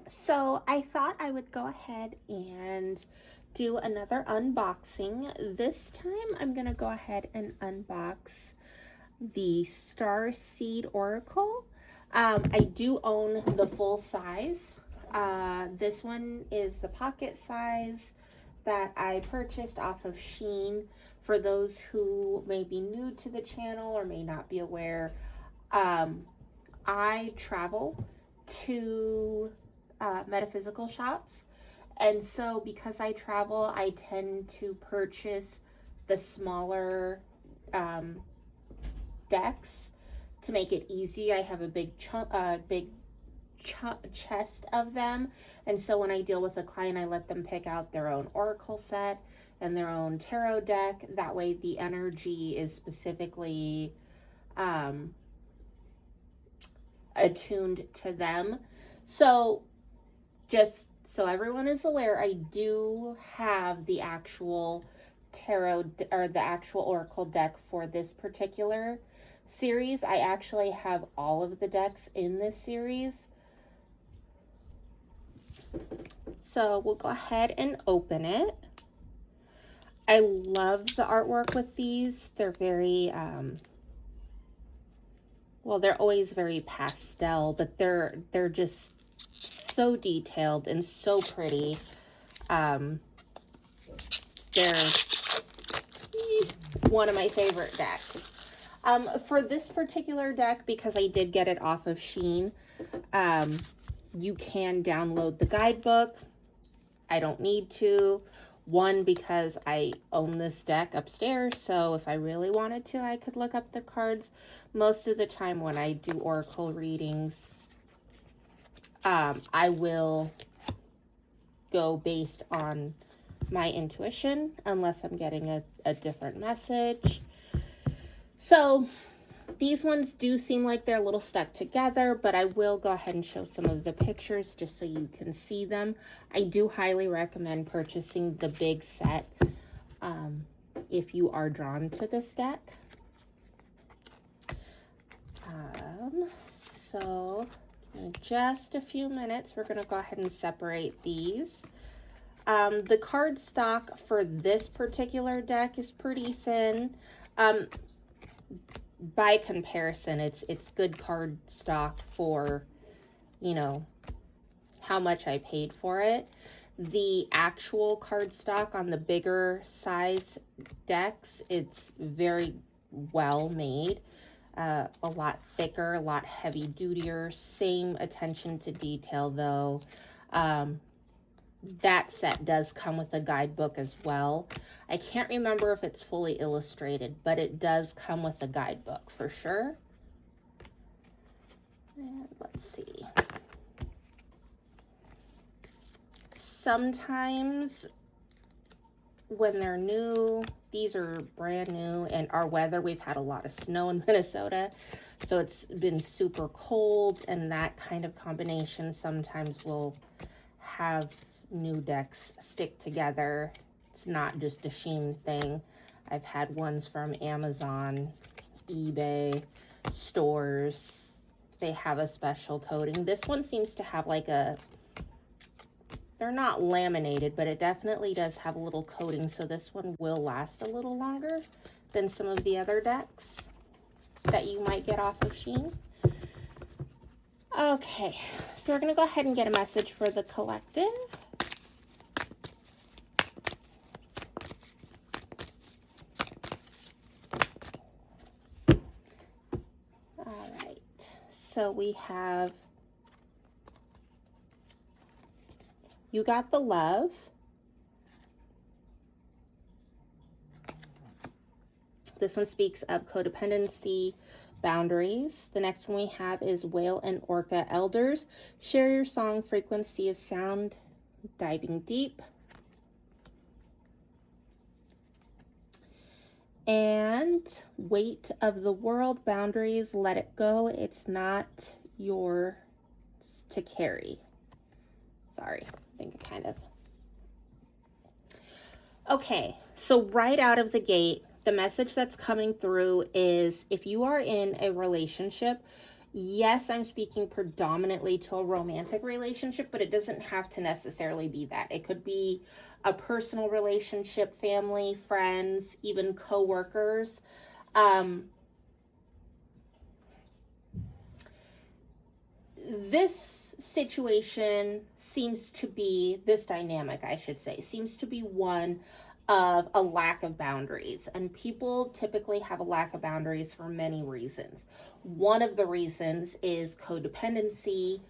So I thought I would go ahead and do another unboxing. This time I'm going to go ahead and unbox the Starseed Oracle. I do own the full size. This one is the pocket size that I purchased off of Shein. For those who may be new to the channel or may not be aware, I travel to metaphysical shops. And so because I travel, I tend to purchase the smaller decks to make it easy. I have a big chest of them. And so when I deal with a client, I let them pick out their own oracle set and their own tarot deck. That way the energy is specifically attuned to them. So just so everyone is aware, I do have the actual tarot or the actual oracle deck for this particular series. I actually have all of the decks in this series. So we'll go ahead and open it. I love the artwork with these. They're very well, they're always very pastel, but they're just so detailed and so pretty. They're one of my favorite decks. For this particular deck, because I did get it off of Shein, you can download the guidebook. I don't need to. One, because I own this deck upstairs, so if I really wanted to, I could look up the cards. Most of the time when I do oracle readings, I will go based on my intuition, unless I'm getting a different message. So these ones do seem like they're a little stuck together, but I will go ahead and show some of the pictures just so you can see them. I do highly recommend purchasing the big set if you are drawn to this deck. So in just a few minutes, we're going to go ahead and separate these. The card stock for this particular deck is pretty thin. By comparison, it's good card stock for, you know, how much I paid for it. The actual card stock on the bigger size decks, it's very well made. A lot thicker, a lot heavy dutier, same attention to detail though. That set does come with a guidebook as well. I can't remember if it's fully illustrated, but it does come with a guidebook for sure. And let's see. Sometimes when they're new, these are brand new, and our weather, we've had a lot of snow in Minnesota, so it's been super cold, and that kind of combination sometimes will have new decks stick together. It's not just a Shein thing. I've had ones from Amazon, eBay, stores. They have a special coating. This one seems to have like a, they're not laminated, but it definitely does have a little coating, so this one will last a little longer than some of the other decks that you might get off of Shein. Okay, so we're going to go ahead and get a message for the collective. All right, so we have, you got the love. This one speaks of codependency, boundaries. The next one we have is Whale and Orca Elders. Share your song, frequency of sound, diving deep. And weight of the world, boundaries, let it go. It's not yours to carry. Sorry, I think I kind of. Okay, so right out of the gate, the message that's coming through is if you are in a relationship, Yes, I'm speaking predominantly to a romantic relationship, but it doesn't have to necessarily be that. It could be a personal relationship, family, friends, even coworkers. Um, this situation seems to be, this dynamic, I should say, seems to be one of a lack of boundaries. And people typically have a lack of boundaries for many reasons. One of the reasons is codependency.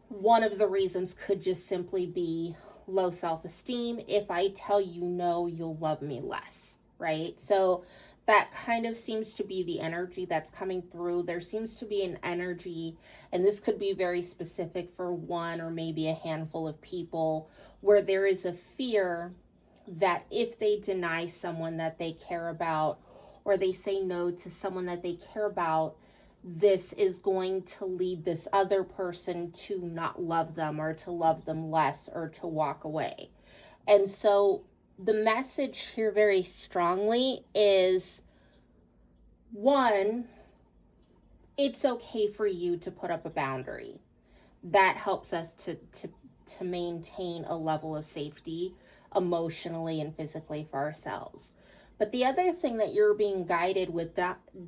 One of the reasons could just simply be low self esteem. If I tell you no, you'll love me less, right? So that kind of seems to be the energy that's coming through. There seems to be an energy, and this could be very specific for one or maybe a handful of people, where there is a fear that if they deny someone that they care about, or they say no to someone that they care about, this is going to lead this other person to not love them or to love them less or to walk away. And so the message here very strongly is one, it's okay for you to put up a boundary. That helps us to maintain a level of safety emotionally and physically for ourselves. But the other thing that you're being guided with,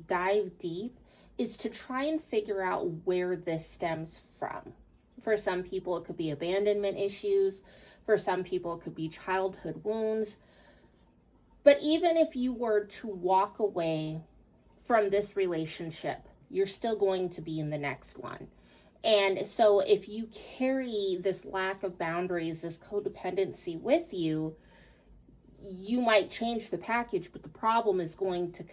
dive deep, is to try and figure out where this stems from. For some people, it could be abandonment issues. For some people, it could be childhood wounds. But even if you were to walk away from this relationship, you're still going to be in the next one. And so if you carry this lack of boundaries, this codependency with you, you might change the package, but the problem is going to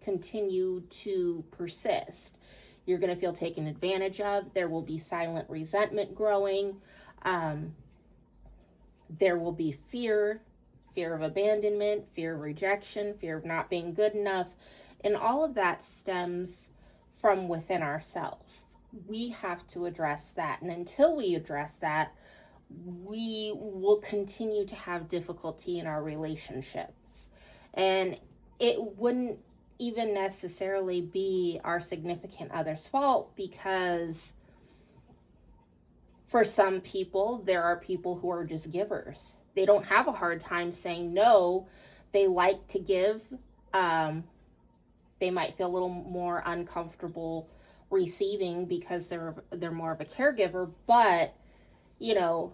continue to persist. You're going to feel taken advantage of. There will be silent resentment growing. Um, there will be fear, fear of abandonment, fear of rejection, fear of not being good enough. And all of that stems from within ourselves. We have to address that. And until we address that, we will continue to have difficulty in our relationships. And it wouldn't even necessarily be our significant other's fault, because for some people, there are people who are just givers. They don't have a hard time saying no. They like to give. Um, they might feel a little more uncomfortable receiving because they're more of a caregiver, but you know,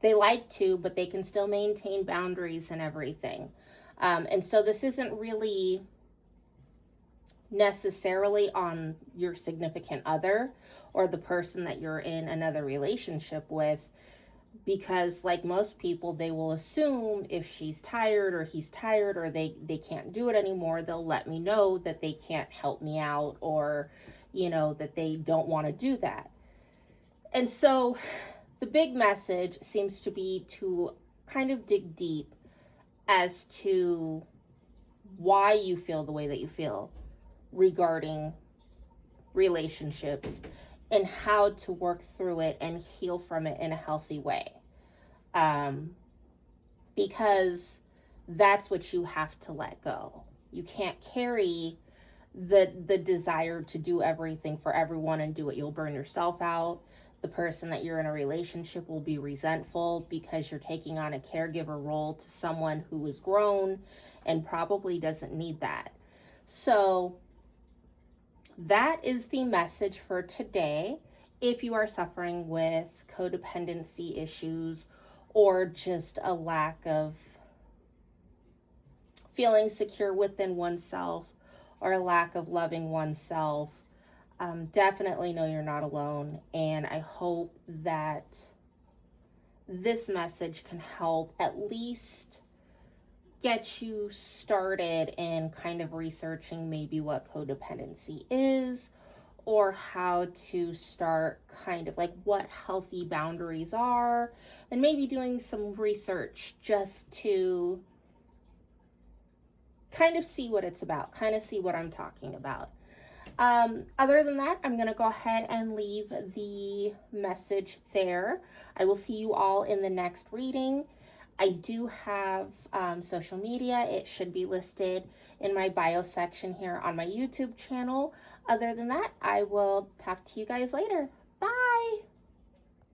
they like to, but they can still maintain boundaries and everything. And so this isn't really necessarily on your significant other or the person that you're in another relationship with, because like most people, they will assume if she's tired or he's tired or they can't do it anymore, they'll let me know that they can't help me out, or that they don't want to do that. And so the big message seems to be to kind of dig deep as to why you feel the way that you feel regarding relationships, and how to work through it and heal from it in a healthy way. Um, because that's what you have to let go. You can't carry the desire to do everything for everyone and do it. You'll burn yourself out. The person that you're in a relationship will be resentful because you're taking on a caregiver role to someone who is grown and probably doesn't need that. So that is the message for today. If you are suffering with codependency issues or just a lack of feeling secure within oneself or a lack of loving oneself, definitely know you're not alone. And I hope that this message can help at least get you started in kind of researching maybe what codependency is, or how to start kind of like what healthy boundaries are, and maybe doing some research just to kind of see what it's about, kind of see what I'm talking about. Other than that, I'm going to go ahead and leave the message there. I will see you all in the next reading. I do have social media. It should be listed in my bio section here on my YouTube channel. Other than that, I will talk to you guys later. Bye!